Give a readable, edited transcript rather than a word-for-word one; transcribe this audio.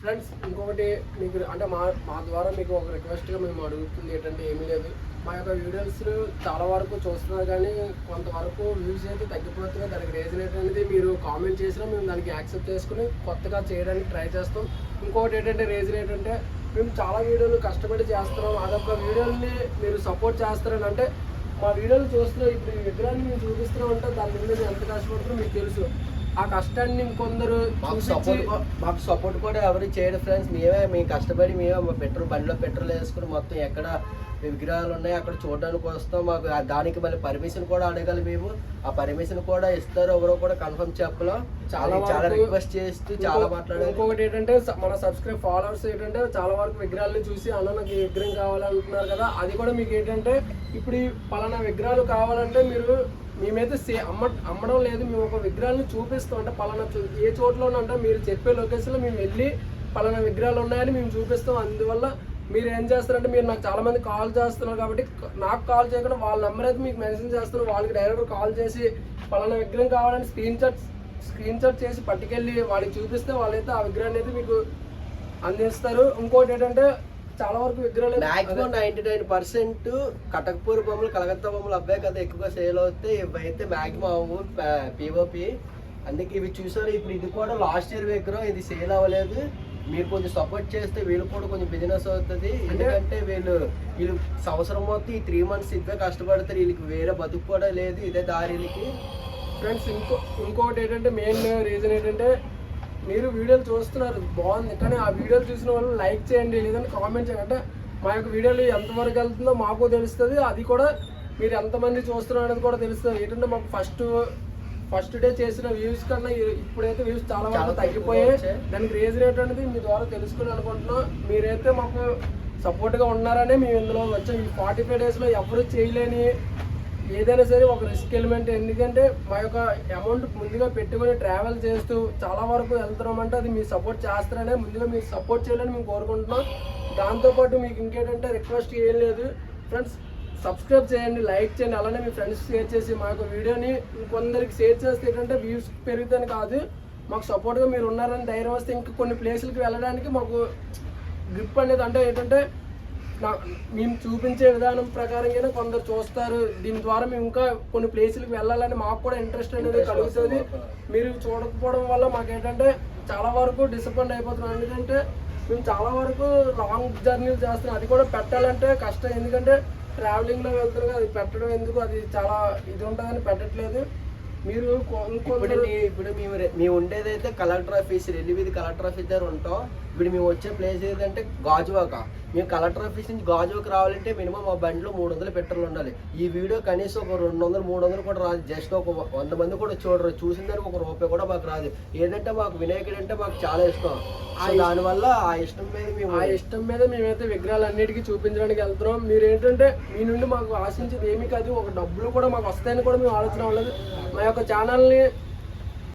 Friends ఇంకొకటి మీకు అంటే మా ద్వారా మీకు ఒక రిక్వెస్ట్గా మేము అడుగుతుంది ఏంటంటే ఏమీ లేదు. మా యొక్క వీడియోస్ చాలా వరకు చూస్తున్నారు కానీ కొంతవరకు వ్యూస్ అయితే తగ్గిపోతున్నాయి. దానికి రీజన్ ఏంటనేది మీరు కామెంట్ చేసినా మేము దానికి యాక్సెప్ట్ చేసుకుని కొత్తగా చేయడానికి ట్రై చేస్తాం. ఇంకొకటి ఏంటంటే రీజన్ ఏంటంటే మేము చాలా వీడియోలు కష్టపడి చేస్తున్నాం. అదొక వీడియోని మీరు సపోర్ట్ చేస్తారని అంటే మా వీడియోలు చూస్తున్నారు. ఇప్పుడు ఈ విగ్రహాన్ని మేము చూపిస్తున్నాం అంటే దాని మీద మేము ఎంత కష్టపడుతుందో మీకు తెలుసు. ఆ కష్టాన్ని ఇంకొందరు మాకు సపోర్ట్ కూడా ఎవరు చేయడు ఫ్రెండ్స్. మేము కష్టపడి మా బండిలో పెట్రోల్ వేసుకుని మొత్తం ఎక్కడ విగ్రహాలు ఉన్నాయి అక్కడ చూడడానికి వస్తాం. మాకు దానికి మళ్ళీ పర్మిషన్ కూడా అడగాలి. మేము ఆ పర్మిషన్ కూడా ఇస్తారు ఎవరో కూడా కన్ఫర్మ్ చెప్పలేం. చాలా రిక్వెస్ట్ చేస్తూ చాలా మాట్లాడారు. ఇంకొకటి ఏంటంటే మన సబ్స్క్రైబ్ ఫాలోవర్స్ ఏంటంటే చాలా వరకు విగ్రహాలను చూసి అన్న నాకు ఈ విగ్రహం కావాలంటున్నారు కదా. అది కూడా మీకు ఏంటంటే ఇప్పుడు పలానా విగ్రహాలు కావాలంటే మీరు మేమైతే అమ్మడం లేదు. మేము ఒక విగ్రహాలను చూపిస్తాం. అంటే పలానా ఏ చోట్లోనంటే మీరు చెప్పే లొకేషన్లో మేము వెళ్ళి పలానా విగ్రహాలు ఉన్నాయని మేము చూపిస్తాం. అందువల్ల మీరు ఏం చేస్తారంటే మీరు నాకు చాలా మంది కాల్ చేస్తున్నారు కాబట్టి నాకు కాల్ చేయకుండా వాళ్ళ నెంబర్ అయితే మీకు మెన్షన్ చేస్తున్నారు. వాళ్ళకి డైరెక్ట్ కాల్ చేసి పలానా విగ్రహం కావాలని స్క్రీన్ షాట్ చేసి పట్టుకెళ్ళి వాళ్ళకి చూపిస్తే వాళ్ళైతే ఆ విగ్రహాన్ని అయితే మీకు అందిస్తారు. ఇంకోటి ఏంటంటే చాలా వరకు విగ్రహాలు మాక్సిమం 99% కటక్పూర్ బొమ్మలు కలకత్తా బొమ్మలు అబ్బాయి కదా ఎక్కువగా సేల్ అవుతాయి. ఇవైతే మాక్సిమం పిఓపి. అందుకే ఇవి చూసారు. ఇప్పుడు ఇది కూడా లాస్ట్ ఇయర్ విగ్రహం, ఇది సేల్ అవ్వలేదు. మీరు కొంచెం సపోర్ట్ చేస్తే వీళ్ళు కూడా కొంచెం బిజినెస్ అవుతుంది. ఎందుకంటే వీళ్ళు సంవత్సరం మొత్తం ఈ 3 months ఇవే కష్టపడతారు. వీళ్ళకి వేరే బతుకు కూడా లేదు, ఇదే దారికి. ఫ్రెండ్స్ ఇంకొకటి ఏంటంటే మెయిన్ రీజన్ ఏంటంటే మీరు వీడియోలు చూస్తున్నారు బాగుంది కానీ ఆ వీడియోలు చూసిన వాళ్ళు లైక్ చేయండి లేదంటే కామెంట్ చేయండి. అంటే మా యొక్క వీడియోలు ఎంతవరకు వెళ్తుందో మాకు తెలుస్తుంది. అది కూడా మీరు ఎంతమంది చూస్తున్నారు అనేది కూడా తెలుస్తుంది. ఏంటంటే మాకు ఫస్ట్ డే చేసిన వ్యూస్ కన్నా ఇప్పుడైతే వ్యూస్ చాలా వరకు తగ్గిపోయాయి. దానికి రీజన్ ఏంటనేది మీ ద్వారా తెలుసుకుని అనుకుంటున్నాం. మీరైతే మాకు సపోర్ట్గా ఉన్నారనే మేము ఇందులో వచ్చాం. ఈ 45 daysలో ఎవరు చేయలేని ఏదైనా సరే ఒక రిస్క్ ఎలిమెంట్. ఎందుకంటే మా యొక్క అమౌంట్ ముందుగా పెట్టుకొని ట్రావెల్ చేస్తూ చాలా వరకు వెళ్తున్నామంటే అది మీరు సపోర్ట్ చేస్తారనే ముందుగా మీరు సపోర్ట్ చేయాలని మేము కోరుకుంటున్నాం. దాంతోపాటు మీకు ఇంకేంటంటే రిక్వెస్ట్ ఏం లేదు ఫ్రెండ్స్, సబ్స్క్రైబ్ చేయండి, లైక్ చేయండి, అలానే మీ ఫ్రెండ్స్ షేర్ చేసి మా యొక్క వీడియోని ఇంకొందరికి షేర్ చేస్తే ఏంటంటే వ్యూస్ పెరుగుతాయని కాదు, మాకు సపోర్ట్గా మీరు ఉన్నారని ధైర్యం వస్తే ఇంకా కొన్ని ప్లేసులకి వెళ్ళడానికి మాకు గ్రిప్ అనేది అంటే ఏంటంటే మేము చూపించే విధానం ప్రకారంగానే కొందరు చూస్తారు. దీని ద్వారా మేము ఇంకా కొన్ని ప్లేసులకు వెళ్ళాలని మాకు కూడా ఇంట్రెస్ట్ అనేది కలుగుతుంది. మీరు చూడకపోవడం వల్ల మాకేంటంటే చాలా వరకు డిసప్పాయింట్ అయిపోతున్నాం. ఎందుకంటే మేము చాలా వరకు లాంగ్ జర్నీలు చేస్తున్నాం. అది కూడా పెట్టాలంటే కష్టం. ఎందుకంటే ట్రావెలింగ్లో వెళ్తున్నాం, అది పెట్టడం ఎందుకు, అది చాలా ఇది ఉంటుందని పెట్టట్లేదు. మీరు ఇప్పుడు మేము ఉండేదైతే collector office, Relliveedhi collector office దగ్గర ఉంటాం. ఇప్పుడు మేము వచ్చే ప్లేస్ ఏదంటే గాజువాక. మేము కలెక్టర్ ఆఫీస్ నుంచి గాజువాక రావాలంటే మినిమం మా బండిలో 300 పెట్రోల్ ఉండాలి. ఈ వీడియో కనీసం ఒక 200-300 కూడా రాదు. జస్ట్ ఒక 100 మంది కూడా చూడరు. చూసిన దానికి ఒక రూపాయి కూడా మాకు రాదు. ఏదంటే మాకు వినాయకుడు అంటే మాకు చాలా ఇష్టం. దానివల్ల ఆ ఇష్టం మీద మేమైతే విగ్రహాలు అన్నిటికీ చూపించడానికి వెళ్తున్నాం. మీరు ఏంటంటే మీ నుండి మాకు ఆశించేది ఏమీ కాదు, ఒక డబ్బులు కూడా మాకు వస్తాయని కూడా మేము ఆలోచన అవ్వలేదు. మా యొక్క ఛానల్ని